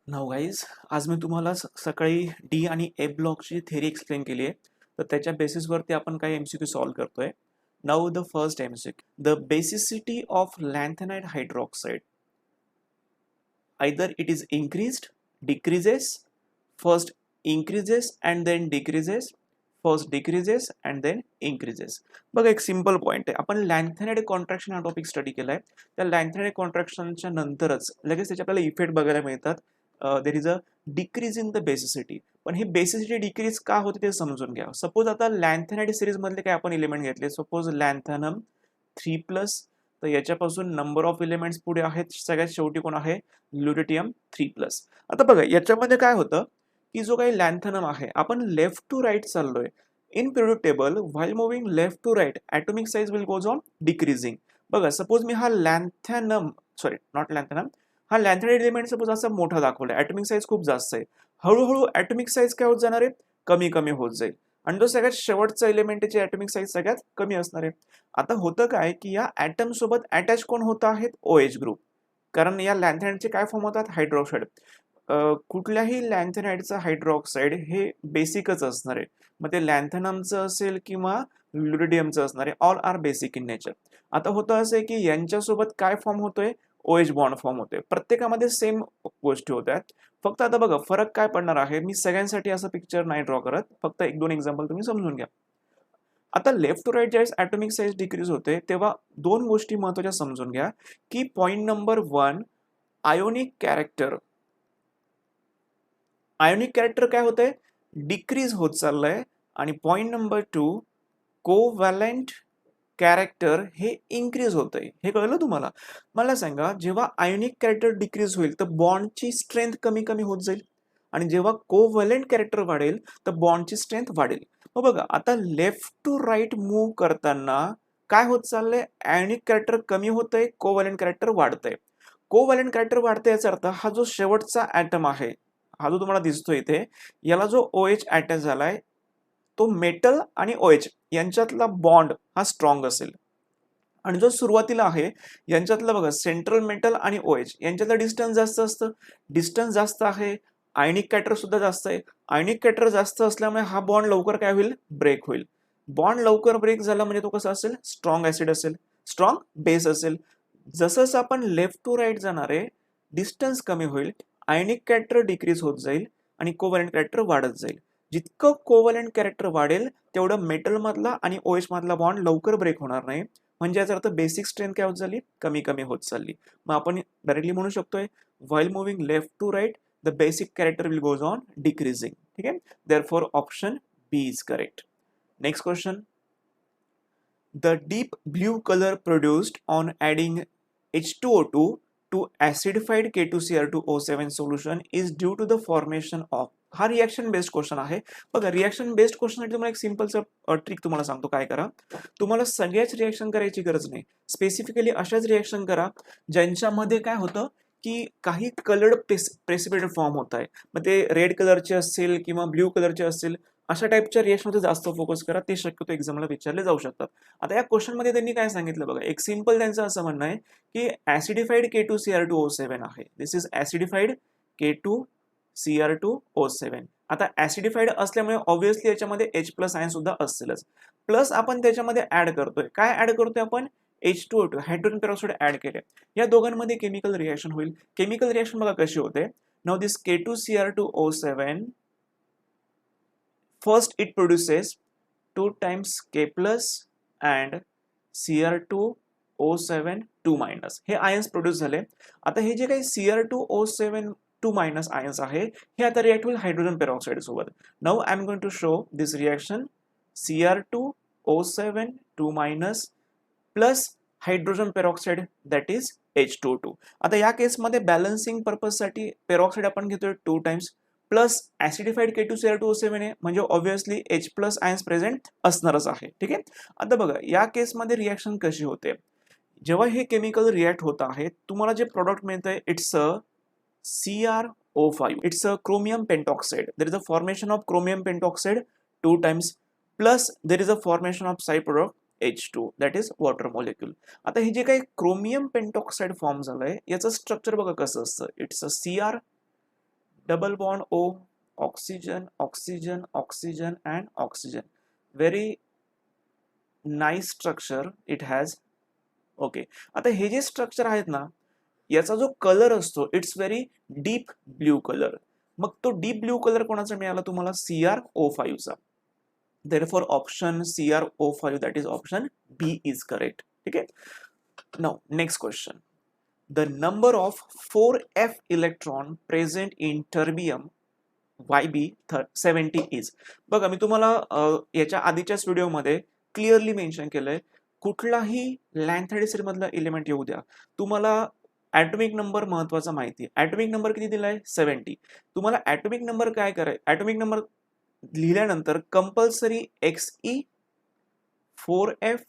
Now guys, आज मी तुम्हाला सकाळी डी आणि ए ब्लॉकची थेरी एक्सप्लेन केली आहे. तर त्याच्या बेसिसवरती आपण काही एमसीक्यू सॉल्व्ह करतोय. Now the first MCQ, the basicity of lanthanide hydroxide, either it is increased, decreases, first increases and then decreases, first decreases and then increases. बघा, एक सिंपल पॉइंट आहे. आपण लॅन्थेनाइड कॉन्ट्रॅक्शन हा टॉपिक स्टडी केलाय. त्या लॅन्थेनाइड कॉन्ट्रॅक्शनच्या नंतरच लगेच त्याचे आपल्याला इफेक्ट बघायला मिळतात. देर is a decrease in the basicity. पण ही बेसिसिटी डिक्रीज का होते ते समजून घ्या. सपोज आता लॅन्थेनाइड सिरीज मधले काय आपण एलिमेंट घेतले, सपोज लॅन्थॅनम 3+, तर याच्यापासून नंबर ऑफ एलिमेंट्स पुढे आहेत, सगळ्यात शेवटी कोण आहे, ल्युटेटियम 3+. आता बघा याच्यामध्ये काय होतं की जो काही लॅन्थॅनम आहे, आपण लेफ्ट टू राईट चाललोय. In period table while moving left to right atomic size will goes on decreasing. बघा, सपोज मी हा लॅन्थॅनम, सॉरी नॉट लॅन्थॅनम, हा लॅन्थेनाइड एलिमेंट सपोज असा मोठा दाखवला, ॲटॉमिक साइज खूप जास्त आहे. हळूहळू ॲटॉमिक साइज काय होत जाणार आहे, कमी कमी होत जाईल. आणि जो सगळ्यात शेवटचा एलिमेंट त्याची ॲटॉमिक साइज सगळ्यात कमी असणार आहे. आता होतं काय की या ॲटम सोबत अटॅच कोण होत आहेत, OH ग्रुप. कारण या लॅन्थेनाइडचे काय फॉर्म होतात, हायड्रॉक्साइड. कुठल्याही लॅन्थेनाइडचा हायड्रॉक्साइड हे बेसिकच असणार आहे. मग ते लॅन्थेनमचं असेल किंवा ल्युडिडियमचं असणार आहे, all are basic in nature. आता होतं असं आहे की यांच्यासोबत काय फॉर्म होतोय, OH बॉन्ड फॉर्म होतोय. प्रत्येकामध्ये सेम गोष्टी होत्या. फक्त आता बघा फरक काय पडणार आहे, मी सगळ्यांसाठी असं पिक्चर नाही ड्रॉ करत, फक्त एक दोन एक्झाम्पल तुम्ही समजून घ्या. आता लेफ्ट टू राईट ज्यावेळेस ॲटॉमिक साइज डिक्रीज होते तेव्हा दोन गोष्टी महत्त्वाच्या समजून घ्या की point number 1, ionic character. Ionic character काय होतंय, डिक्रीज होत चाललंय. आणि पॉईंट नंबर 2, कोव्हॅलेंट कॅरेक्टर हे इन्क्रीज होतंय. हे कळलं तुम्हाला? मला सांगा, जेव्हा आयोनिक कॅरेक्टर डिक्रीज होईल तर बॉन्डची स्ट्रेंथ कमी कमी होत जाईल, आणि जेव्हा कोव्हॅलेंट कॅरेक्टर वाढेल तर बॉन्डची स्ट्रेंथ वाढेल. मग बघा आता लेफ्ट टू राईट मूव्ह करताना काय होत चाललंय, आयोनिक कॅरेक्टर कमी होतंय, कोव्हॅलेंट कॅरेक्टर वाढतंय. कोव्हॅलेंट कॅरेक्टर वाढतंय याचा अर्थ हा जो शेवटचा ॲटम आहे, हा जो तुम्हाला दिसतो इथे, याला जो OH अटॅच झालाय तो मेटल आणि OH यांच्यातला बॉन्ड हा स्ट्रॉंग असेल. आणि जो सुरुवातीला आहे यांच्यातला बघा, सेंट्रल मेटल आणि OH यांच्यातलं डिस्टन्स जास्त असतं. डिस्टन्स जास्त आहे, आयनिक कॅरेक्टर सुद्धा जास्त आहे. आयनिक कॅरेक्टर जास्त असल्यामुळे हा बॉन्ड लवकर काय होईल, ब्रेक होईल. बॉन्ड लवकर ब्रेक झाला म्हणजे तो कसा असेल, स्ट्रॉंग ऍसिड असेल, स्ट्रॉंग बेस असेल. जसं आपण लेफ्ट टू राईट जाणार आहे, डिस्टन्स कमी होईल, आयनिक कॅरेक्टर डिक्रीज होत जाईल आणि कोव्हॅलेंट कॅरेक्टर वाढत जाईल. जितकं कोव्हॅलेंट कॅरेक्टर वाढेल तेवढं मेटल मधला आणि OH मधला बॉन्ड लवकर ब्रेक होणार नाही. म्हणजे याचा अर्थ बेसिक स्ट्रेंथ काय होत चालली, कमी कमी होत चालली. मग आपण डायरेक्टली म्हणू शकतोय, while moving left to right the basic character will goes on decreasing. ठीक आहे, therefore option B is correct. Next question, the deep blue colour produced on adding H2O2 to acidified K2Cr2O7 solution is due to the formation of. हा reaction based question आहे. बघा, reaction based क्वेश्चनसाठी तुम्हाला एक सिंपलचं trick तुम्हाला सांगतो. काय करा, तुम्हाला सगळ्याच रिएक्शन करायची गरज नाही. स्पेसिफिकली अशाच रिएक्शन करा ज्यांच्यामध्ये काय होतं की काही कलर्ड प्रेसिपिटेट फॉर्म होत आहे. मग ते रेड कलरचे असतील किंवा ब्ल्यू कलरचे असतील, अशा टाईपच्या रिएक्शनमध्ये जास्त फोकस करा. ते शक्यतो एक्झामला विचारले जाऊ शकतात. आता या क्वेश्चनमध्ये त्यांनी काय सांगितलं बघा, एक सिंपल त्यांचं असं म्हणणं आहे की ऍसिडिफाईड K2Cr2O7 आहे. दिस इज ऍसिडिफाईड K2Cr2O7. आता ऍसिडिफाईड असल्यामुळे ऑब्व्हियसली याच्यामध्ये H+ आयन सुद्धा असतीलच. प्लस आपण त्याच्यामध्ये ऍड करतोय, काय ऍड करतोय आपण, H2O2 हायड्रोजन पेरॉक्साईड ऍड केले. या दोघांमध्ये केमिकल रिएक्शन होईल. केमिकल रिएक्शन बघा कशी होते. Now this K2Cr2O7, first it produces 2 times K+ and Cr2O7 2-. हे आयन्स प्रोड्यूस झाले. आता हे जे काही Cr2O7 2- आयन्स आहे, हे आता रिएक्ट होईल हायड्रोजन पेरॉक्साईड सोबत. Now I am going to show this reaction, Cr2O7 2- plus hydrogen peroxide that is H2O2. आता या केसमध्ये बॅलन्सिंग पर्पजसाठी पेरॉक्साईड आपण घेतोय 2 टाइम्स, प्लस ऍसिडिफाईड K2Cr2O7 आहे म्हणजे ऑब्व्हियसली H+ आयन्स प्रेझेंट असणारच आहे. ठीक आहे. आता बघा या केसमध्ये रिएक्शन कशी होते, जेव्हा हे केमिकल रिएक्ट होत आहे, तुम्हाला जे प्रोडक्ट मिळतंय it's a CrO5, it's a chromium pentoxide. There is a formation of chromium pentoxide 2 times, plus there is a formation of side product H2 that is water molecule. आता हे जे काही chromium pentoxide form झालंय याचं structure बघा कसं असतं, it's a Cr double bond O, oxygen, oxygen, oxygen and oxygen. Very nice structure it has. Okay, आता हे जे स्ट्रक्चर आहेत ना, याचा जो कलर असतो it's very deep blue colour. मग तो डीप ब्ल्यू कलर कोणाचा मिळाला तुम्हाला? CrO5 चा. Therefore option CrO5 that is option B is correct. ठीक आहे. Now next question. The number of 4f electron present in terbium YB70 is. बघा मी तुम्हाला याच्या आधीच्याच व्हिडिओमध्ये क्लिअरली मेन्शन केलंय, कुठलाही लॅन्थाइड सीरीज मधला एलिमेंट येऊ द्या, तुम्हाला ॲटॉमिक नंबर महत्वाचा माहिती आहे. ॲटॉमिक नंबर किती दिलाय? 70. तुम्हाला ॲटॉमिक नंबर काय करायचं? ॲटॉमिक नंबर लिहिल्यानंतर कंपल्सरी Xe 4f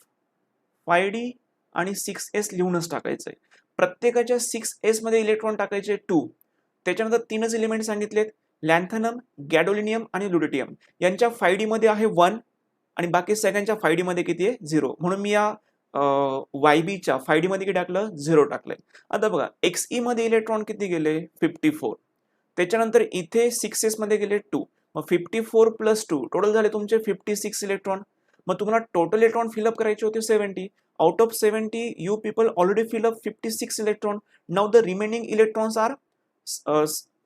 5d आणि 6s लिहूनच टाकायचंय. प्रत्येकाच्या 6s मध्ये इलेक्ट्रॉन टाकायचे 2. त्याच्यानंतर तीनच एलिमेंट सांगितलेत, लॅन्थनम, गॅडोलिनियम आणि लुडिटियम. यांच्या 5d मध्ये आहे 1 आणि बाकी सगळ्यांच्या 5d मध्ये किती आहे? 0. म्हणून मी या YB च्या 5d मध्ये किती टाकलं? 0 टाकलंय. आता बघा Xe मध्ये इलेक्ट्रॉन किती गेले? 54. त्याच्यानंतर इथे 6s मध्ये गेले 2. मग 54 प्लस 2 टोटल झाले तुमचे 56 इलेक्ट्रॉन. मग तुम्हाला टोटल इलेक्ट्रॉन फिलअप करायचे होते 70. Out of 70, you people already fill up 56 electron. Now the remaining electrons are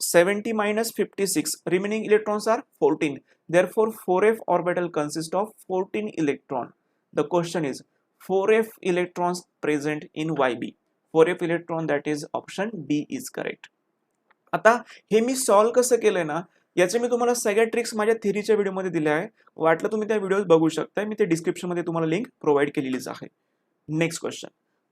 70 minus 56. Remaining electrons are 14. Therefore, 4f orbital consists of 14 electron. The question is 4f electrons present in YB. 4f electron, that is option B is correct. आता हे मी solve कसं केलंय ना, याचे मी तुम्हाला सगळ्या tricks माझ्या थिअरीच्या व्हिडिओमध्ये दिल्या आहे. वाटलं तुम्ही त्या व्हिडिओ बघू शकताय, मी ते डिस्क्रिप्शन मध्ये तुम्हाला लिंक प्रोव्हाइड केलेलीच आहे. Next question.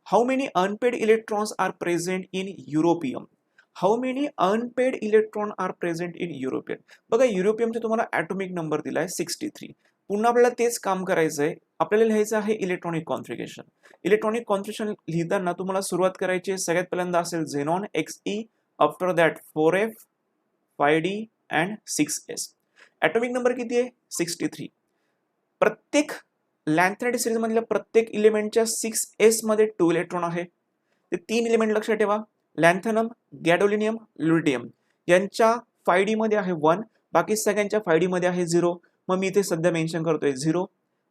How many unpaired electrons are present in europium? How many unpaired electrons are present in europium? बघा युरोपियमचे तुम्हाला ॲटॉमिक नंबर दिलाय 63. पुन्हा आपल्याला तेच काम करायचंय. आपल्याला लिहायचं आहे इलेक्ट्रॉनिक कॉन्फिगरेशन. इलेक्ट्रॉनिक कॉन्फिगरेशन लिहिताना तुम्हाला सुरुवात करायची सगळ्यात पहिल्यांदा असेल xenon Xe, after that 4f 5d and 6s. Atomic number किती आहे? 63. प्रत्येक लॅन्थाइड सीरीज मधल्या प्रत्येक इलेमेंटच्या 6s मध्ये 2 इलेक्ट्रॉन आहे. ते 3 एलिमेंट लक्षात ठेवा, लॅन्थनम, गॅडोलिनियम, लुडियम. यांच्या 5d मध्ये आहे 1, बाकी सगळ्यांच्या 5d मध्ये आहे 0. मग मी इथे सध्या मेन्शन करतोय 0.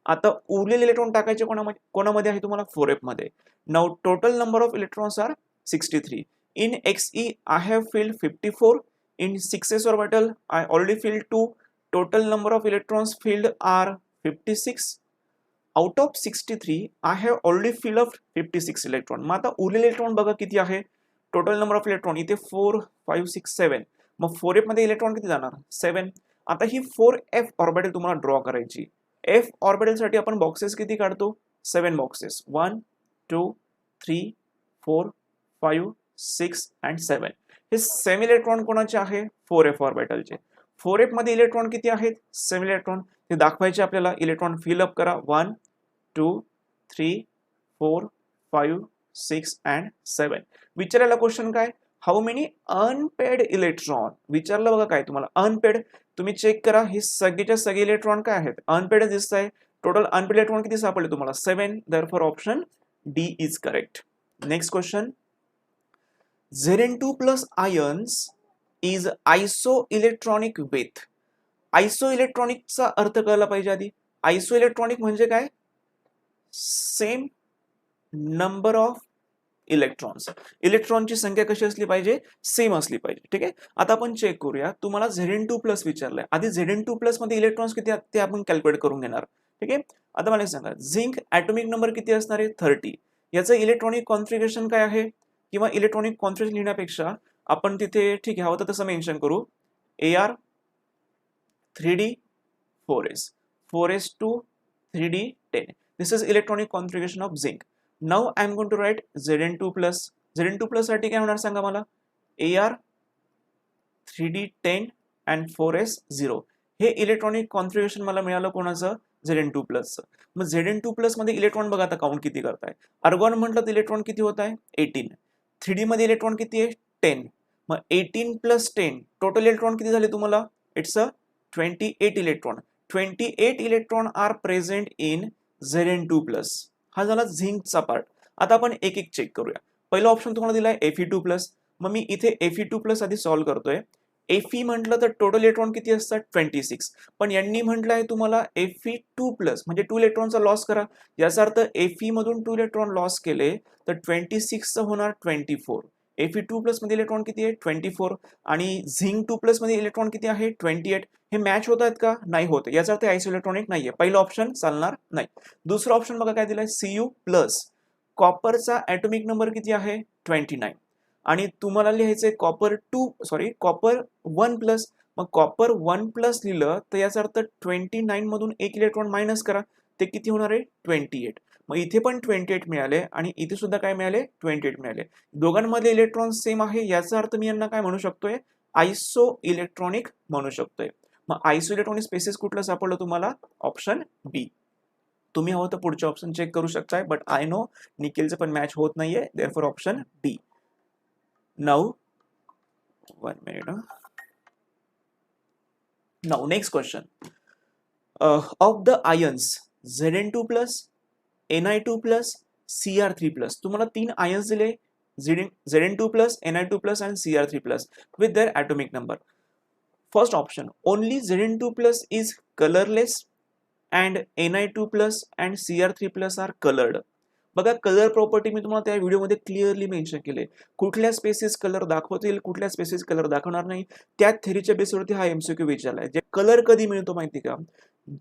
आता उरलेले इलेक्ट्रॉन टाकायचे कोणामध्ये आहे तुम्हाला? 4f मध्ये. Now total number of electrons are 63. In Xe I have filled 54. In 6s orbital I already filled 2. Total number of electrons filled are 56. Out of 63 I have already filled up 56 electron. मग आता उरलेले electron बघा किती आहे? Total number of electron इथे 4 5 6 7. मग 4f मध्ये electron किती जाणार? 7. आता ही 4f ऑर्बिटल तुम्हाला ड्रॉ करायची. f ऑर्बिटल साठी आपण बॉक्सेस किती काढतो? 7 बॉक्सेस. 1 2 3 4 5 6 and 7. हे 7 इलेक्ट्रॉन कोणाचे आहे? 4f ऑर्बिटलचे. 4f मध्ये इलेक्ट्रॉन किती आहेत? 7 इलेक्ट्रॉन. ते दाखवायचे आपल्याला. इलेक्ट्रॉन फिल अप करा. 1 2 3 4 5 6 and 7. विचारायला क्वेश्चन काय? How many unpaired electron. विचारलं बघा काय तुम्हाला? अनपेड. तुम्ही चेक करा, हे सगळेच्या सगळे इलेक्ट्रॉन काय आहेत? अनपेड दिसत आहे. टोटल अनपेड इलेक्ट्रॉन किती सापडले तुम्हाला? 7. Therefore option D is correct. Next question. Zn2 plus ions is isoelectronic with. आयसोइलेक्ट्रॉनिकचा अर्थ कळला पाहिजे आधी. आयसोइलेक्ट्रॉनिक म्हणजे काय? Same number of electrons. इलेक्ट्रॉनची संख्या कशी असली पाहिजे? सेम असली पाहिजे. ठीक आहे. आता आपण चेक करूया. तुम्हाला Zn2 प्लस विचारलंय. आधी Zn2 प्लस मध्ये इलेक्ट्रॉन्स किती आहेत ते आपण कॅल्क्युलेट करून घेणार. ठीक आहे. आता मला सांगा, झिंक ॲटॉमिक नंबर किती असणार आहे? 30. याचं इलेक्ट्रॉनिक कॉन्फिगरेशन काय आहे? किंवा इलेक्ट्रॉनिक कॉन्फिगरेशन लिहिण्यापेक्षा आपण तिथे ठीक आहे हवं तर तसं मेन्शन करू. Ar 3d 4s 4s2 3d 10. This is electronic configuration of zinc. Now I am going to write Zn2 plus. Zn2 plus साठी काय होणार सांगा मला? Ar 3d 10 and 4s 0. हे इलेक्ट्रॉनिक कॉन्फिगरेशन मला मिळालं कोणाचं? Zn2 प्लसचं. मग Zn2 प्लस मध्ये इलेक्ट्रॉन बघा आता काउंट किती करताय. अर्गॉन म्हटलं तर इलेक्ट्रॉन किती होत आहे? 18. 3d मध्ये इलेक्ट्रॉन किती आहे? 10. मग 18 प्लस 10 टोटल इलेक्ट्रॉन किती झाले तुम्हाला? It's a 28 electron. 28 electron are present in Zn2 plus. हा झाला झिंकचा पार्ट. आता आपण एक एक चेक करूया. पहिला ऑप्शन तुम्हाला दिलाय Fe2 प्लस. मग मी इथे Fe2 प्लस आधी सॉल्व्ह करतोय. Fe म्हटलं तर टोटल इलेक्ट्रॉन किती असतात 26, पण यांनी म्हटलं आहे तुम्हाला Fe2+ म्हणजे 2 इलेक्ट्रॉनचा लॉस करा. याचा अर्थ Fe मधून 2 इलेक्ट्रॉन लॉस केले तर 26 होणार 24. Fe2+ मध्ये इलेक्ट्रॉन किती आहे 24 आणि Zn2+ मध्ये इलेक्ट्रॉन किती आहे 28. हे मॅच होत आहेत का नाही होत, याचा अर्थ आयसोइलेक्ट्रॉनिक नाहीये. पहिला ऑप्शन चालणार नाही. दुसरा ऑप्शन बघा काय दिलाय Cu+. कॉपरचा ॲटॉमिक नंबर किती आहे 29 आणि तुम्हाला लिहायचंय कॉपर 1+. मग कॉपर 1+ लिहिलं तर याचा अर्थ 29 मधून एक इलेक्ट्रॉन मायनस करा, ते किती होणार आहे 28. मग इथे पण 28 मिळाले आणि इथे सुद्धा काय मिळाले 28 मिळाले. दोघांमध्ये इलेक्ट्रॉन सेम आहे, याचा अर्थ मी यांना काय म्हणू शकतोय आयसो इलेक्ट्रॉनिक म्हणू शकतोय. मग आयसो इलेक्ट्रॉनिक स्पेसिस कुठलं सापडलं तुम्हाला ऑप्शन बी. तुम्ही हवं तर पुढचे ऑप्शन चेक करू शकताय, बट आय नो निकेलचं पण मॅच होत नाहीये, therefore option B. Now, 1 minute. Now, next question. Of the ions Zn2+, Ni2+, Cr3+, तुम्हाला 3 ions दिले Zn2+, Ni2+ and Cr3+ with their atomic number. First option, only Zn2+ is colorless and Ni2+ and Cr3+ are colored. बघा colour property मी तुम्हाला त्या व्हिडिओमध्ये clearly mention केले. कुठल्या spaces colour दाखवतील, कुठल्या स्पेसिस कलर दाखवणार नाही, त्या थेरीच्या बेसवरती हा एमसीक्यू विचारलाय. जे कलर कधी मिळतो माहिती का,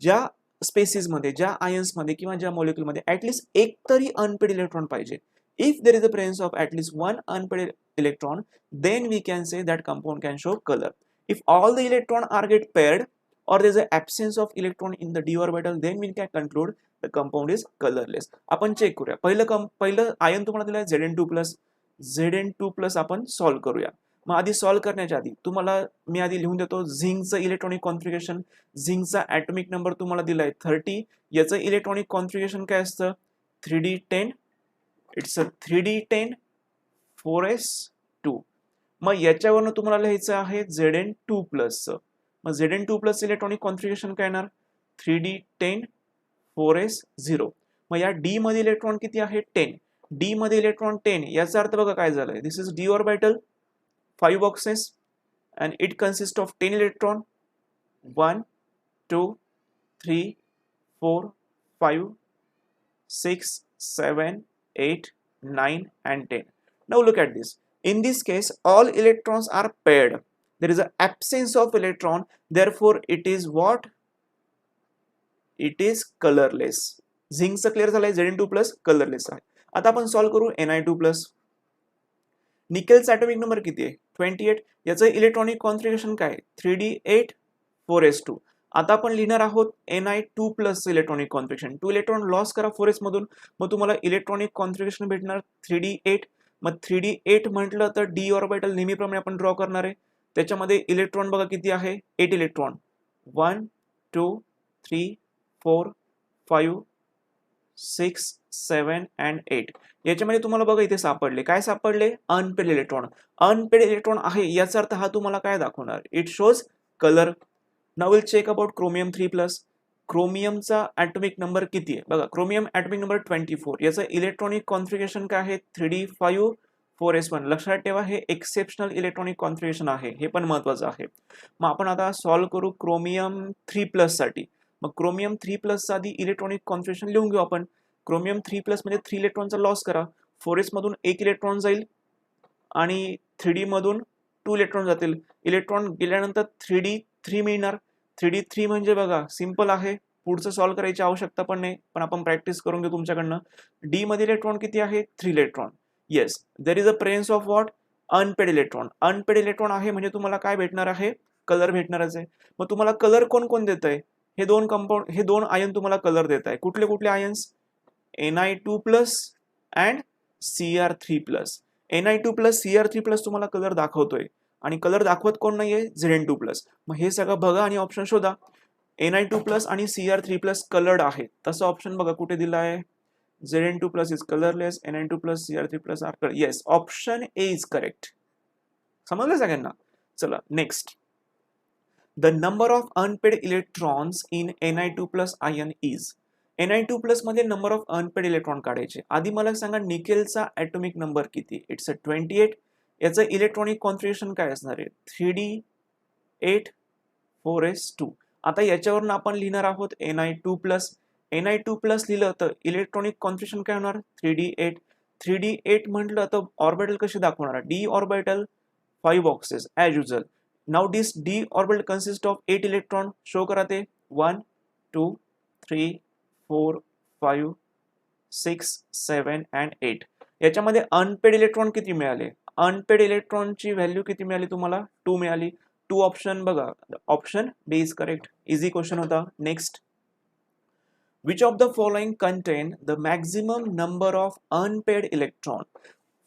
ज्या स्पेसिसमध्ये, ज्या आयन्समध्ये किंवा ज्या मॉलिक्युलमध्ये ऍटलीस्ट एक तरी अनपेड इलेक्ट्रॉन पाहिजे. If there is a presence of at least 1 unpaired electron, then we can say that compound can show colour. If all the electron are get paired or there is an absence of electron in the d orbital, then we can conclude the compound is colorless. आपण check करूया. पहिलं ion तुम्हाला दिलाय Zn2+. Zn2+ आपण solve करूया. मग आधी solve करण्याच्या आधी तुम्हाला मी आधी लिहून देतो झिंकचं इलेक्ट्रॉनिक कॉन्फिगरेशन. झिंकचा ॲटॉमिक नंबर तुम्हाला दिलाय 30. याचं इलेक्ट्रॉनिक कॉन्फिगरेशन काय असतं 3d10. It's a 3d10 4s2. मग याच्यावरनं तुम्हाला लिहायचं आहे Zn2+. मग Zn2+ इलेक्ट्रॉनिक कॉन्फिगरेशन काय येणार 3d10 4s0. मग या डी मध्ये इलेक्ट्रॉन किती आहे 10. डी मध्ये इलेक्ट्रॉन 10, याचा अर्थ बघा काय झालंय, this is d orbital 5 boxes and it consists of 10 electron 1 2 3 4 5 6 7 8 9 and 10. Now look at this. In this case all electrons are paired. There is an absence of electron, therefore it is what? It is colorless. झिंकचं clear झालंय Zn2+ colourless आहे. आता आपण solve करू Ni2+. निकेलचा atomic number किती आहे 28. याचं electronic configuration काय 3d8 4s2. आता आपण लिहिणार आहोत Ni2+ electronic configuration. 2 electron loss करा 4s मधून, मग तुम्हाला इलेक्ट्रॉनिक कॉन्फिगरेशन भेटणार 3d8. मग 3d8 म्हटलं तर डी ऑर्बिटल नेहमीप्रमाणे आपण ड्रॉ करणार आहे. त्याच्यामध्ये इलेक्ट्रॉन बघा किती आहे 8 इलेक्ट्रॉन 1 2 3 4 5 6 7 and 8. याच्यामध्ये तुम्हाला बघा इथे सापडले काय सापडले अनपेड इलेक्ट्रॉन. अनपेड इलेक्ट्रॉन आहे याचा अर्थ हा तुम्हाला काय दाखवणार it shows colour. Now will check about chromium 3+. क्रोमियमचा ॲटॉमिक नंबर किती आहे बघा, क्रोमियम ॲटॉमिक नंबर 24. याचं इलेक्ट्रॉनिक कॉन्फिगरेशन काय आहे 3d5 4s1. लक्षात ठेवा हे एक्सेप्शनल इलेक्ट्रॉनिक कॉन्फिगरेशन आहे, हे पण महत्वाचं आहे. मग आपण आता सॉल्व्ह करू क्रोमियम 3+ साठी. मग क्रोमियम 3+ आधी इलेक्ट्रॉनिक कॉन्फिगरेशन लिहून घेऊ आपण. क्रोमियम 3+ म्हणजे 3 इलेक्ट्रॉनचा लॉस करा. 4s मधून 1 इलेक्ट्रॉन जाईल आणि 3d मधून 2 इलेक्ट्रॉन जातील. इलेक्ट्रॉन गेल्यानंतर 3d3 मिळणार. 3d3 म्हणजे बघा सिंपल आहे, पुढचं सॉल्व्ह करायची आवश्यकता पण नाही, पण आपण प्रॅक्टिस करून घेऊ तुमच्याकडनं. डी मध्ये इलेक्ट्रॉन किती आहे 3 electron. Yes there is a presence of what unpaired electron. Unpaired electron आहे म्हणजे तुम्हाला काय भेटणार आहे कलर भेटणारच आहे. मग तुम्हाला कलर कोण कोण देत आहे हे दोन आयन तुम्हाला कलर देत आहे. कुठले कुठले ions Ni2+ and Cr3+. Ni2+ Cr3+ तुम्हाला कलर दाखवतोय आणि कलर दाखवत कोण नाहीये Zn2+. मग हे सगळं बघा आणि ऑप्शन शोधा. Ni2+ आणि Cr3+ कलर्ड आहे तसं ऑप्शन बघा कुठे दिला आहे Zn2+ is colorless, Ni2+, Cr3+ are color. Yes, option A is correct. समजलं सगळ्यांना. चला next. The number of unpaired electrons in Ni2+ ion is. Ni2+ मध्ये नंबर ऑफ अनपेड इलेक्ट्रॉन काढायचे. आधी मला सांगा निकेलचा ॲटॉमिक नंबर किती. It's a 28. याचं इलेक्ट्रॉनिक कॉन्फिगरेशन काय असणार आहे 3d 8 4s2. आता याच्यावरून आपण लिहिणार आहोत Ni2 प्लस. Ni2 प्लस लिहिलं तर इलेक्ट्रॉनिक कॉन्फिगरेशन काय होणार 3d8. 3d8 म्हटलं तर ऑर्बिटल कशी दाखवणार d orbital 5 boxes as usual. Now this d orbital consist of 8 electron. Show करा ते 1 2 3 4 5 6 7 and 8. याच्यामध्ये अनपेड इलेक्ट्रॉन किती मिळाले? अनपेड इलेक्ट्रॉनची व्हॅल्यू किती मिळाली तुम्हाला? 2 मिळाली. 2 ऑप्शन बघा. Option D is correct. Easy question होता. Next, which of the following contain the maximum number of unpaired electron?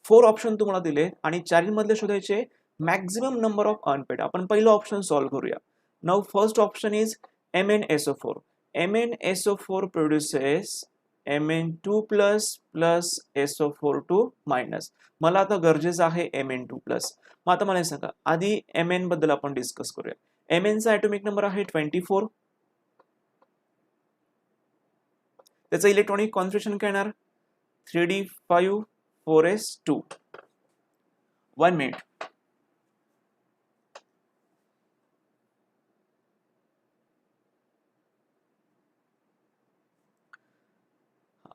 4 option तुम्हाला दिले आणि चारीमधले शोधायचे मॅक्झिमम नंबर ऑफ अनपेड. आपण पहिलं ऑप्शन सॉल्व्ह करूया. Now first option is MnSO4. MnSO4 produces Mn2 plus plus SO42 minus. मला आता गरजेचं आहे Mn2 प्लस. मग आता मला सांगा आधी Mn बद्दल आपण डिस्कस करूया. Mn चा ॲटॉमिक नंबर आहे 24. त्याचं इलेक्ट्रॉनिक कॉन्फिगरेशन काय येणार 3d5 4s2. 1 मिनिट.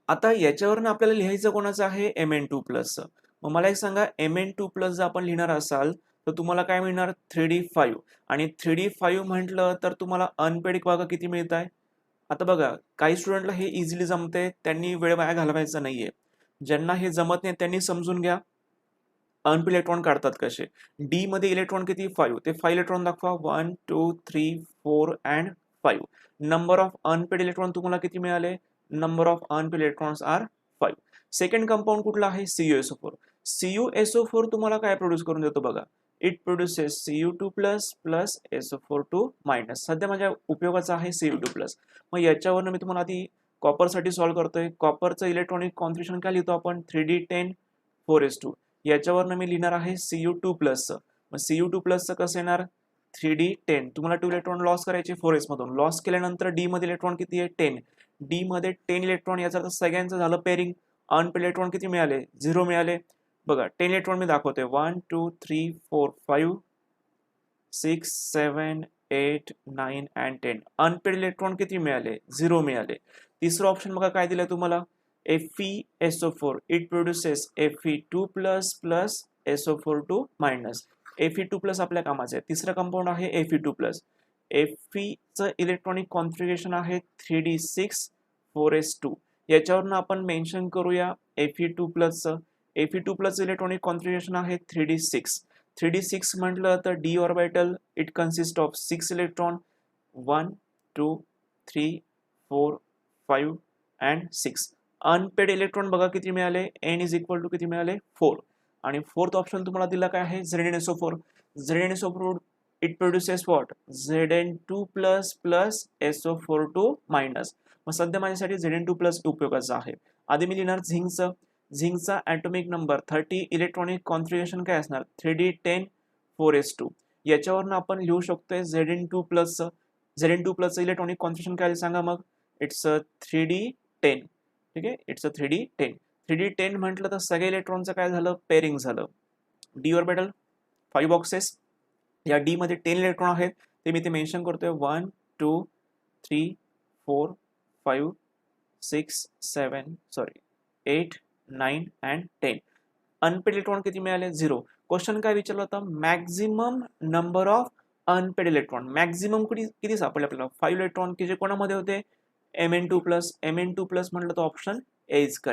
आता याच्यावरून आपल्याला लिहायचं कोणाचं आहे Mn2 प्लस. मग मला एक सांगा Mn2 प्लस जर आपण लिहिणार असाल तर तुम्हाला काय मिळणार 3d5 आणि 3d5 म्हटलं तर तुम्हाला अनपेड भाग किती मिळत आहे. आता बघा काही स्टुडंटला हे इझिली जमते, त्यांनी वेळ वाया घालवायचा नाहीये. ज्यांना हे जमत नाही त्यांनी समजून घ्या अनपेड इलेक्ट्रॉन काढतात कसे. डी मध्ये इलेक्ट्रॉन किती 5. ते 5 इलेक्ट्रॉन दाखवा 1 2 3 4 and 5. Number of unpaired electron तुम्हाला किती मिळाले? Number of unpaired electrons are 5. Second compound कुठला आहे CuSO4. CuSO4 तुम्हाला काय प्रोड्यूस करून देतो बघा. It produces Cu2 plus plus SO42 minus. सध्या माझ्या उपयोगाचा आहे Cu2 प्लस. मग याच्यावरनं मी तुम्हाला आधी कॉपरसाठी सॉल्व्ह करतोय. कॉपरचं इलेक्ट्रॉनिक कॉन्फिगरेशन काय लिहितो आपण 3d10 4s2. याच्यावरनं मी लिहिणार आहे Cu2 प्लसचं. मग Cu2 प्लसचं कसं येणार 3d10. तुम्हाला 2 इलेक्ट्रॉन लॉस करायचे 4s मधून. लॉस केल्यानंतर डी मध्ये इलेक्ट्रॉन किती आहे 10. डी मध्ये 10 इलेक्ट्रॉन. याचा अर्थ सगळ्यांचं झालं पेरिंग. अनपेड इलेक्ट्रॉन किती मिळाले 0 मिळाले. बघा 10 इलेक्ट्रॉन मी दाखवतोय 1 2 3 4 5 6 7 8 9 and 10. अनपेड इलेक्ट्रॉन किती मिळाले 0 मिळाले. तिसरं ऑप्शन बघा काय दिलंय तुम्हाला FeSO4. It produces Fe2 plus plus SO42 minus. Fe2 plus आपल्या कामाचं आहे. तिसरं कंपाऊंड आहे Fe2 प्लस. Feचं इलेक्ट्रॉनिक कॉन्फिगरेशन आहे 3d6 4s2. याच्यावरून आपण मेन्शन करूया Fe2 प्लसचं. Fe2 plus electronic configuration आहे 3d6. 3d6 म्हटलं तर d orbital it consist of 6 electron 1 2 3 4 5 and 6. Unpaired electron बघा किती मिळाले n इज इक्वल टू किती मिळाले 4. आणि फोर्थ ऑप्शन तुम्हाला दिला काय आहे ZnSO4. ZnSO4 it produces what Zn2 plus plus SO42 minus. मग सध्या माझ्यासाठी Zn2 प्लस उपयोगाचा आहे. आधी मी लिहिणार झिंकचं. झिंकचा ॲटॉमिक नंबर 30. इलेक्ट्रॉनिक कॉन्फिगरेशन काय असणार 3d10 4s2. याच्यावरून आपण लिहू शकतोय Zn2 प्लसचं. Zn2 प्लसचं इलेक्ट्रॉनिक कॉन्फिगरेशन काय सांगा मग इट्स 3d10. ठीक आहे इट्स 3d10. 3d10 म्हटलं तर सगळ्या इलेक्ट्रॉनचं काय झालं पेरिंग झालं. D orbital 5 boxes. या डी मध्ये 10 इलेक्ट्रॉन आहेत ते मी ते मेन्शन करतोय 1 2 3 4 5 6 7 8 9 and 10. अनपेड इलेक्ट्रॉन किती मिळाले 0. क्वेश्चन काय विचारलं होतं maximum number of unpaired electron. Maximum किती सापडले आपल्याला 5 इलेक्ट्रॉन की जे कोणामध्ये होते Mn2 प्लस. Mn2 प्लस म्हटलं तर ऑप्शन ए इज करेक्ट.